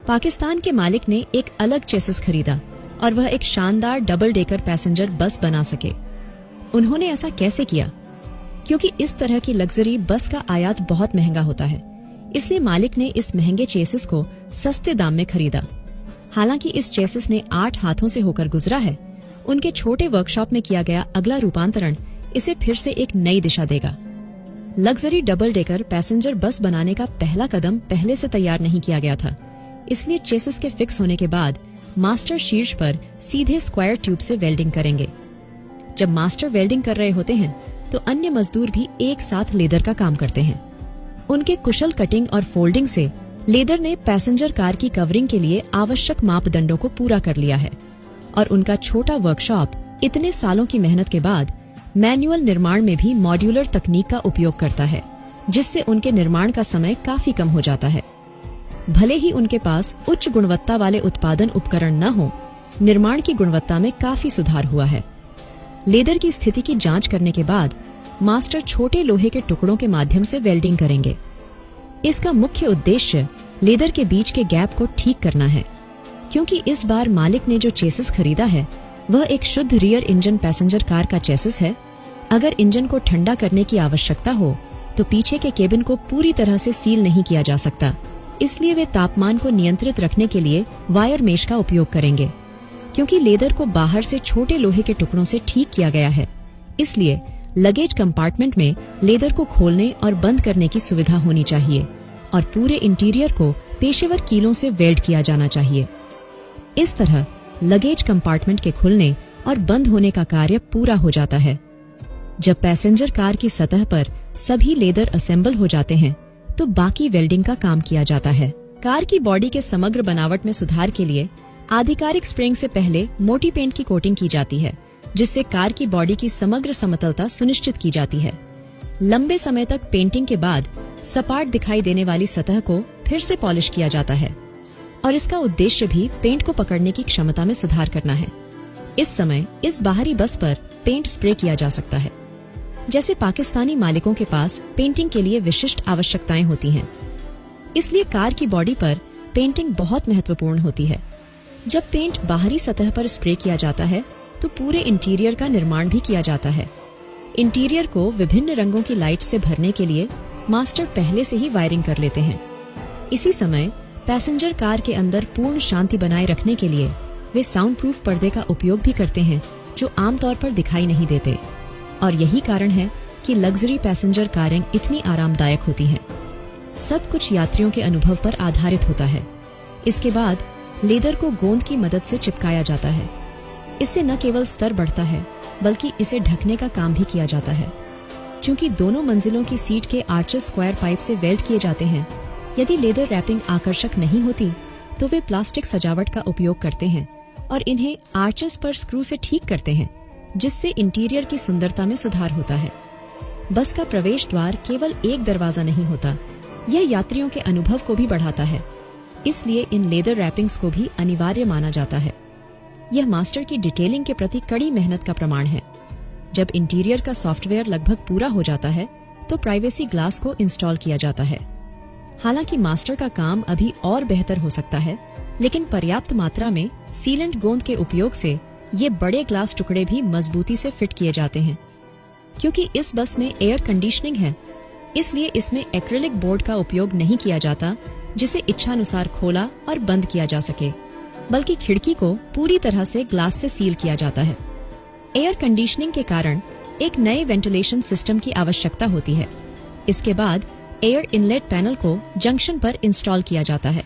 पाकिस्तान के मालिक ने एक अलग चेसिस खरीदा और वह एक शानदार डबल डेकर पैसेंजर बस बना सके। उन्होंने ऐसा कैसे किया? क्योंकि इस तरह की लग्जरी बस का आयात बहुत महंगा होता है, इसलिए मालिक ने इस महंगे चेसिस को सस्ते दाम में खरीदा। हालांकि इस चेसिस ने 8 हाथों से होकर गुजरा है, उनके छोटे वर्कशॉप में किया गया अगला रूपांतरण इसे फिर से एक नई दिशा देगा। लग्जरी डबल डेकर पैसेंजर बस बनाने का पहला कदम पहले से तैयार नहीं किया गया था, इसलिए चेसिस के फिक्स होने के बाद मास्टर शीर्ष पर सीधे स्क्वायर ट्यूब से वेल्डिंग करेंगे। जब मास्टर वेल्डिंग कर रहे होते हैं तो अन्य मजदूर भी एक साथ लेदर का काम करते हैं। उनके कुशल कटिंग और फोल्डिंग से लेदर ने पैसेंजर कार की कवरिंग के लिए आवश्यक मापदंडों को पूरा कर लिया है और उनका छोटा वर्कशॉप इतने सालों की मेहनत के बाद मैनुअल निर्माण में भी मॉड्यूलर तकनीक का उपयोग करता है, जिससे उनके निर्माण का समय काफी कम हो जाता है। भले ही उनके पास उच्च गुणवत्ता वाले उत्पादन उपकरण न हो, निर्माण की गुणवत्ता में काफी सुधार हुआ है। लेदर की स्थिति की जांच करने के बाद मास्टर छोटे लोहे के टुकड़ों के माध्यम से वेल्डिंग करेंगे। इसका मुख्य उद्देश्य लेदर के बीच के गैप को ठीक करना है, क्योंकि इस बार मालिक ने जो चेसिस खरीदा है वह एक शुद्ध रियर इंजन पैसेंजर कार का चेसिस है। अगर इंजन को ठंडा करने की आवश्यकता हो तो पीछे के केबिन को पूरी तरह से सील नहीं किया जा सकता, इसलिए वे तापमान को नियंत्रित रखने के लिए वायर मेश का उपयोग करेंगे। क्योंकि लेदर को बाहर से छोटे लोहे के टुकड़ों से ठीक किया गया है, इसलिए लगेज कंपार्टमेंट में लेदर को खोलने और बंद करने की सुविधा होनी चाहिए और पूरे इंटीरियर को पेशेवर कीलों से वेल्ड किया जाना चाहिए। इस तरह लगेज कंपार्टमेंट के खुलने और बंद होने का कार्य पूरा हो जाता है। जब पैसेंजर कार की सतह पर सभी लेदर असेंबल हो जाते हैं तो बाकी वेल्डिंग का काम किया जाता है। कार की बॉडी के समग्र बनावट में सुधार के लिए आधिकारिक स्प्रिंग से पहले मोटी पेंट की कोटिंग की जाती है, जिससे कार की बॉडी की समग्र समतलता सुनिश्चित की जाती है। लंबे समय तक पेंटिंग के बाद सपाट दिखाई देने वाली सतह को फिर से पॉलिश किया जाता है और इसका उद्देश्य भी पेंट को पकड़ने की क्षमता में सुधार करना है। इस समय इस बाहरी बस पर पेंट स्प्रे किया जा सकता है। जैसे पाकिस्तानी मालिकों के पास पेंटिंग के लिए विशिष्ट आवश्यकताएं होती हैं, इसलिए कार की बॉडी पर पेंटिंग बहुत महत्वपूर्ण होती है। जब पेंट बाहरी सतह पर स्प्रे किया जाता है तो पूरे इंटीरियर का निर्माण भी किया जाता है। इंटीरियर को विभिन्न रंगों की लाइट से भरने के लिए मास्टर पहले से ही वायरिंग कर लेते हैं। इसी समय पैसेंजर कार के अंदर पूर्ण शांति बनाए रखने के लिए वे साउंड प्रूफ पर्दे का उपयोग भी करते हैं, जो आमतौर पर दिखाई नहीं देते, और यही कारण है कि लग्जरी पैसेंजर कारें इतनी आरामदायक होती हैं। सब कुछ यात्रियों के अनुभव पर आधारित होता है। इसके बाद लेदर को गोंद की मदद से चिपकाया जाता है। इससे न केवल स्तर बढ़ता है बल्कि इसे ढकने का काम भी किया जाता है। चूंकि दोनों मंजिलों की सीट के आर्चेस स्क्वायर पाइप से वेल्ड किए जाते हैं, यदि लेदर रैपिंग आकर्षक नहीं होती तो वे प्लास्टिक सजावट का उपयोग करते हैं और इन्हें आर्चेस पर स्क्रू से ठीक करते हैं, जिससे इंटीरियर की सुंदरता में सुधार होता है। बस का प्रवेश द्वार केवल एक दरवाजा नहीं होता, यह यात्रियों के अनुभव को भी बढ़ाता है, इसलिए इन लेदर रैपिंग्स को भी अनिवार्य माना जाता है। यह मास्टर की डिटेलिंग के प्रति कड़ी मेहनत का प्रमाण है। जब इंटीरियर का सॉफ्टवेयर लगभग पूरा हो जाता है तो प्राइवेसी ग्लास को इंस्टॉल किया जाता है। हालांकि मास्टर का काम अभी और बेहतर हो सकता है, लेकिन पर्याप्त मात्रा में सीलेंट गोंद के उपयोग से ये बड़े ग्लास टुकड़े भी मजबूती से फिट किए जाते हैं। क्योंकि इस बस में एयर कंडीशनिंग है, इसलिए इसमें एक्रिलिक बोर्ड का उपयोग नहीं किया जाता, जिसे इच्छानुसार खोला और बंद किया जा सके, बल्कि खिड़की को पूरी तरह से ग्लास से सील किया जाता है। एयर कंडीशनिंग के कारण एक नए वेंटिलेशन सिस्टम की आवश्यकता होती है। इसके बाद एयर इनलेट पैनल को जंक्शन पर इंस्टॉल किया जाता है।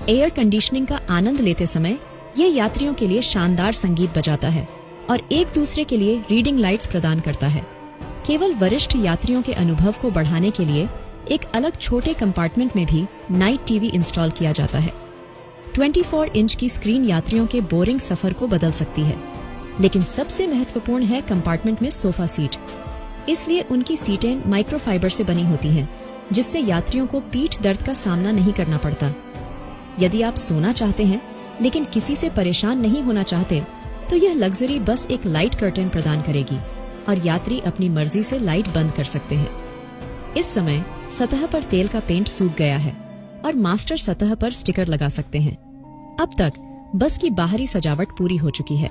एयर कंडीशनिंग का आनंद लेते समय ये यात्रियों के लिए शानदार संगीत बजाता है और एक दूसरे के लिए रीडिंग लाइट्स प्रदान करता है। केवल वरिष्ठ यात्रियों के अनुभव को बढ़ाने के लिए एक अलग छोटे कंपार्टमेंट में भी नाइट टीवी इंस्टॉल किया जाता है। 24 इंच की स्क्रीन यात्रियों के बोरिंग सफर को बदल सकती है, लेकिन सबसे महत्वपूर्ण है कंपार्टमेंट में सोफा सीट। इसलिए उनकी सीटें माइक्रोफाइबर से बनी होती हैं, जिससे यात्रियों को पीठ दर्द का सामना नहीं करना पड़ता। यदि आप सोना चाहते हैं लेकिन किसी से परेशान नहीं होना चाहते, तो यह लग्जरी बस एक लाइट कर्टेन प्रदान करेगी और यात्री अपनी मर्जी से लाइट बंद कर सकते हैं। इस समय सतह पर तेल का पेंट सूख गया है और मास्टर सतह पर स्टिकर लगा सकते हैं। अब तक बस की बाहरी सजावट पूरी हो चुकी है,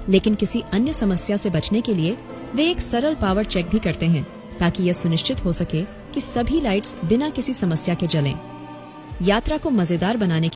लेकिन किसी अन्य समस्या से बचने के लिए वे एक सरल पावर चेक भी करते हैं ताकि यह सुनिश्चित हो सके कि सभी लाइट्स बिना किसी समस्या के जलें। यात्रा को मजेदार बनाने